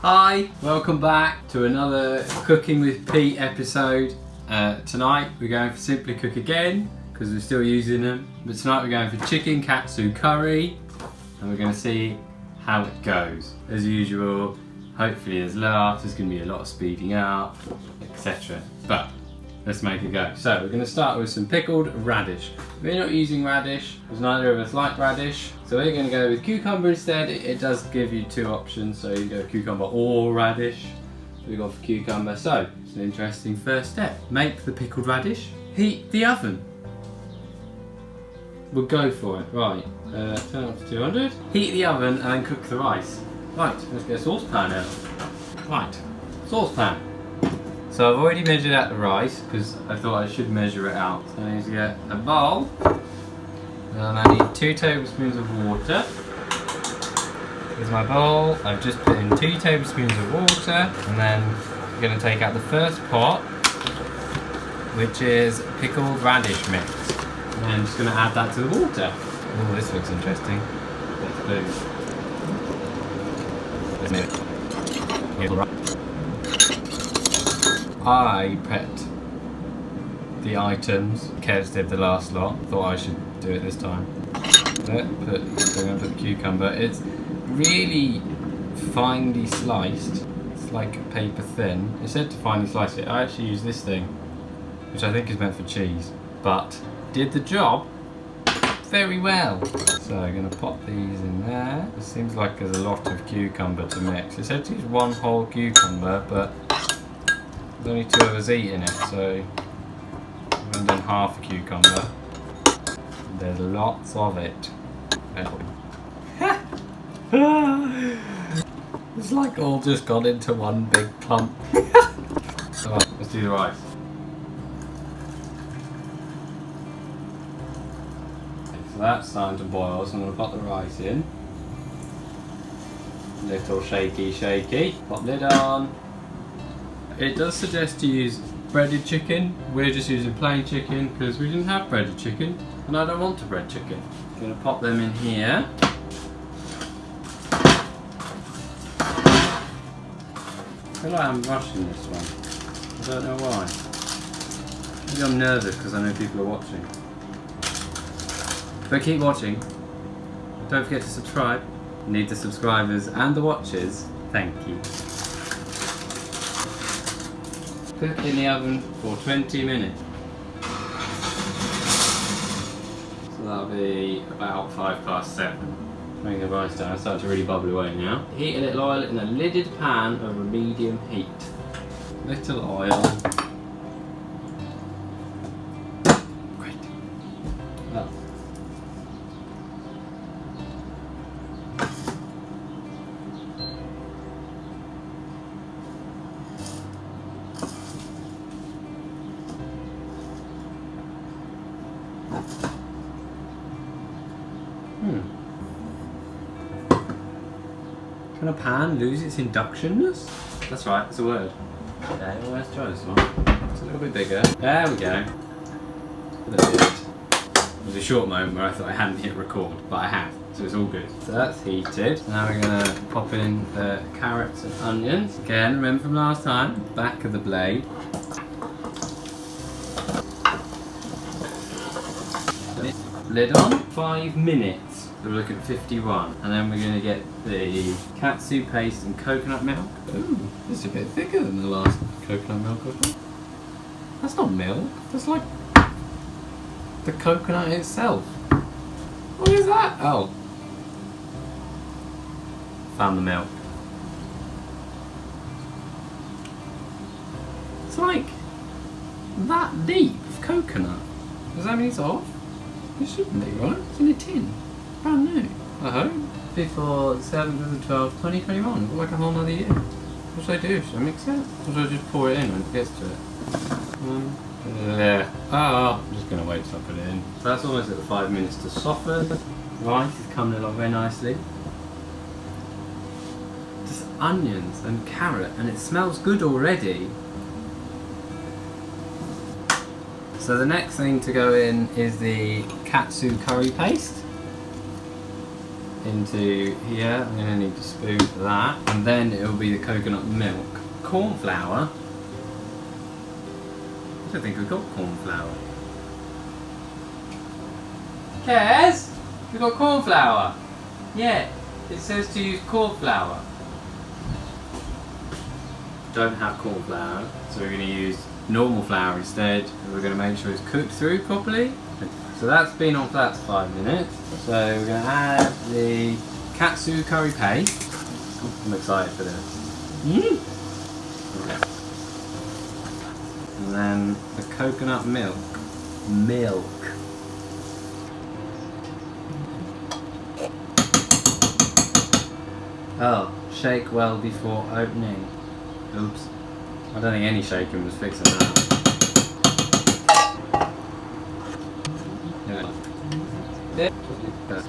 Hi, welcome back to another Cooking with Pete episode. Tonight we're going for Simply Cook again because we're still using them. But tonight we're going for chicken katsu curry and we're going to see how it goes. As usual, hopefully there's laughs, there's going to be a lot of speeding up, etc. But let's make it go. So we're going to start with some pickled radish. We're not using radish because neither of us like radish. So we're going to go with cucumber instead. It does give you two options, so you go cucumber or radish. So we go for cucumber. So it's an interesting first step. Make the pickled radish. Heat the oven. We'll go for it. Right, turn up to 200. Heat the oven and then cook the rice. Right, let's get a saucepan out. Right, saucepan. So I've already measured out the rice because I thought I should measure it out. So I need to get a bowl. And I need 2 tablespoons of water. Here's my bowl. I've just put in 2 tablespoons of water, and then I'm going to take out the first pot, which is pickled radish mix. And I'm just going to add that to the water. Oh, this looks interesting. Let's I prepped the items, courtesy of the last lot. Thought I should do it this time. So I'm going to put the cucumber. It's really finely sliced. It's like paper thin. It said to finely slice it. I actually used this thing, which I think is meant for cheese, but did the job very well. So I'm going to pop these in there. It seems like there's a lot of cucumber to mix. It said to use 1 whole cucumber, but there's only 2 of us eating it, so I've done half a cucumber. There's lots of it. It's like all just gone into one big clump. Alright, let's do the rice. So that's starting to boil, so I'm going to pop the rice in. Little shaky. Pop lid on. It does suggest to use breaded chicken. We're just using plain chicken because we didn't have breaded chicken and I don't want to bread chicken. I'm going to pop them in here. I feel like I'm rushing this one. I don't know why. Maybe I'm nervous because I know people are watching. But keep watching. Don't forget to subscribe. Need the subscribers and the watchers. Thank you. Cook in the oven for 20 minutes. So that'll be about 7:05. Bring the rice down, it's starting to really bubble away now. Heat a little oil in a lidded pan over medium heat. Little oil. Great. Oh. Can a pan lose its inductionness? That's right, it's a word. Okay, well, let's try this one. It's a little bit bigger. There we go. It was a short moment where I thought I hadn't hit record, but I have, so it's all good. So that's heated. Now we're going to pop in the carrots and onions. Again, remember from last time, back of the blade. Lid on. 5 minutes. So we're looking at 51, and then we're going to get the katsu paste and coconut milk. Ooh, this is a bit thicker than the last coconut milk I thought. That's not milk, that's like the coconut itself. What is that? Oh. Found the milk. It's like that deep of coconut. Does that mean it's off? It shouldn't be, right? It's in a tin. Brand new. I hope. Before 7th of the 12th, 2021. Like a whole nother year. What should I do? Should I mix it? Or should I just pour it in when it gets to it? I'm just going to wait till I put it in. So that's almost at the 5 minutes to soften. Rice is coming along very nicely. Just onions and carrot, and it smells good already. So the next thing to go in is the katsu curry paste. into here. I'm going to need a spoon for that. And then it will be the coconut milk. Corn flour. I don't think we've got corn flour. Kez, we've got corn flour. Yeah, it says to use corn flour. Don't have corn flour, so we're going to use normal flour instead. We're going to make sure it's cooked through properly. So that's been on flat for 5 minutes. So we're going to add the Katsu curry paste. I'm excited for this. Okay. And then the coconut milk. Oh, shake well before opening. Oops. I don't think any shaking was fixing that.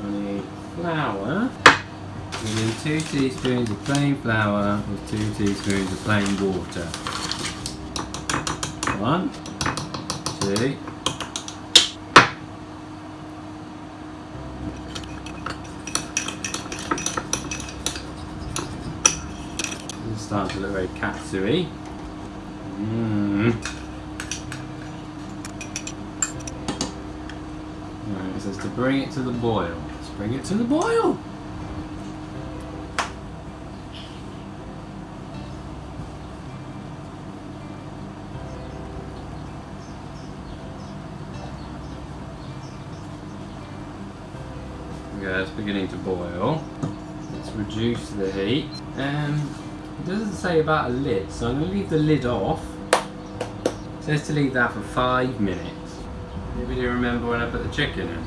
We need flour. We need 2 teaspoons of plain flour with 2 teaspoons of plain water. 1, 2. It's starting to look very katsu-y. Right, it says to bring it to the boil. Let's bring it to the boil! Okay, it's beginning to boil. Let's reduce the heat. It doesn't say about a lid, so I'm going to leave the lid off. It says to leave that for 5 minutes. Maybe you remember when I put the chicken in.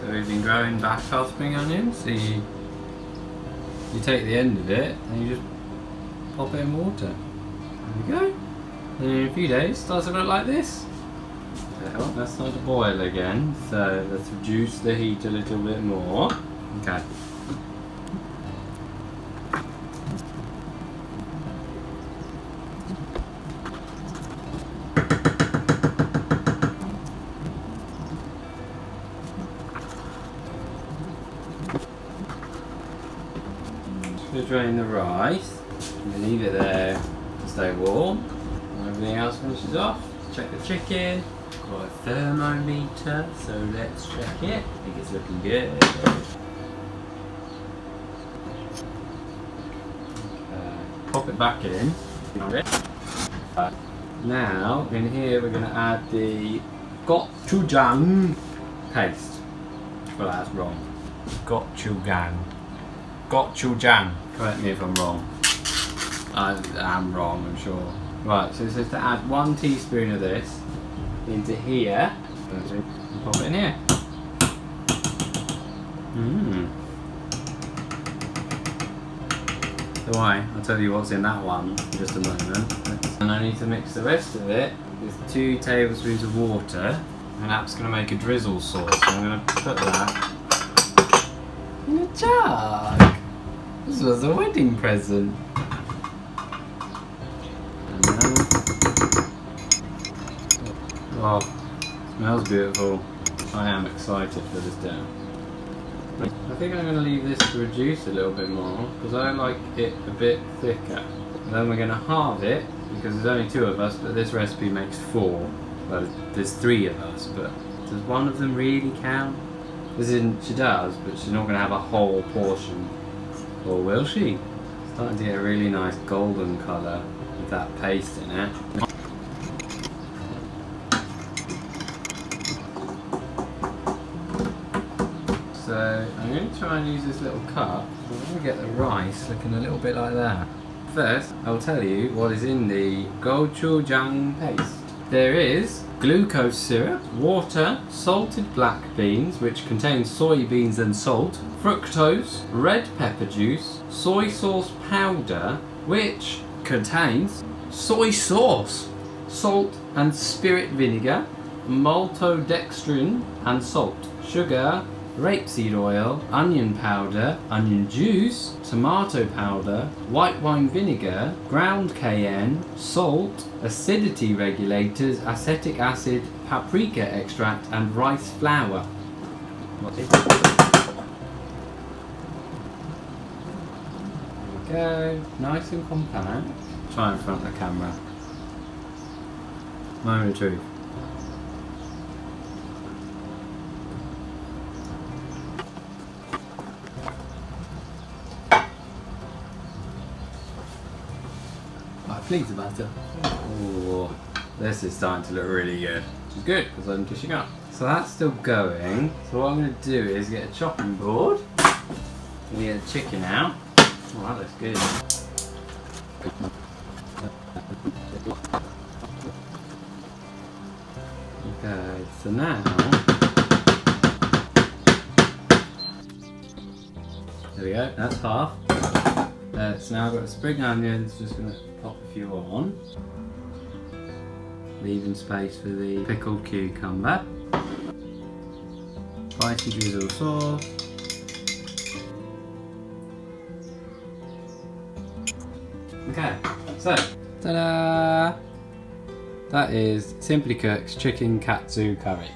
So we've been growing back our spring onions. So you take the end of it and you just pop it in water. There we go. And in a few days it starts to look like this. Well, that's not to boil again, so let's reduce the heat a little bit more. Okay. Just drain the rice. And leave it there to stay warm. And everything else finishes off. Check the chicken. Got a thermometer, so let's check it. I think it's looking good. Pop it back in. Now, in here we're going to add the gochujang paste. Well, that's wrong. Gochujang. Correct me if I'm wrong. I am wrong, I'm sure. Right, so it says to add 1 teaspoon of this into here. And pop it in here. So I'll tell you what's in that one in just a moment. And I need to mix the rest of it with 2 tablespoons of water. And that's going to make a drizzle sauce. So I'm going to put that in a jug. This was a wedding present. Oh, smells beautiful. I am excited for this dinner. I think I'm going to leave this to reduce a little bit more because I like it a bit thicker. And then we're going to halve it because there's only 2 of us, but this recipe makes 4. Well, there's 3 of us, but does one of them really count? As in, she does, but she's not going to have a whole portion. Or will she? Starting to get a really nice golden colour with that paste in it. So I'm going to try and use this little cup. I'm going to get the rice looking a little bit like that. First, I'll tell you what is in the gochujang paste. There is glucose syrup, water, salted black beans, which contains soybeans and salt, fructose, red pepper juice, soy sauce powder, which contains soy sauce, salt and spirit vinegar, maltodextrin and salt, sugar, rapeseed oil, onion powder, onion juice, tomato powder, white wine vinegar, ground cayenne, salt, acidity regulators, acetic acid, paprika extract and rice flour. There we go, nice and compact. Try in front of the camera. Moment of truth. Quite pleased about it. Oh, this is starting to look really good. Which is good because I'm dishing up. So that's still going. So what I'm going to do is get a chopping board. I'm going to get the chicken out. Oh, that looks good. Okay, so now there we go, that's half. So now I've got spring onions, just going to pop a few on. Leaving space for the pickled cucumber. Spicy drizzle sauce. Okay, so ta-da! That is Simply Cook's chicken katsu curry.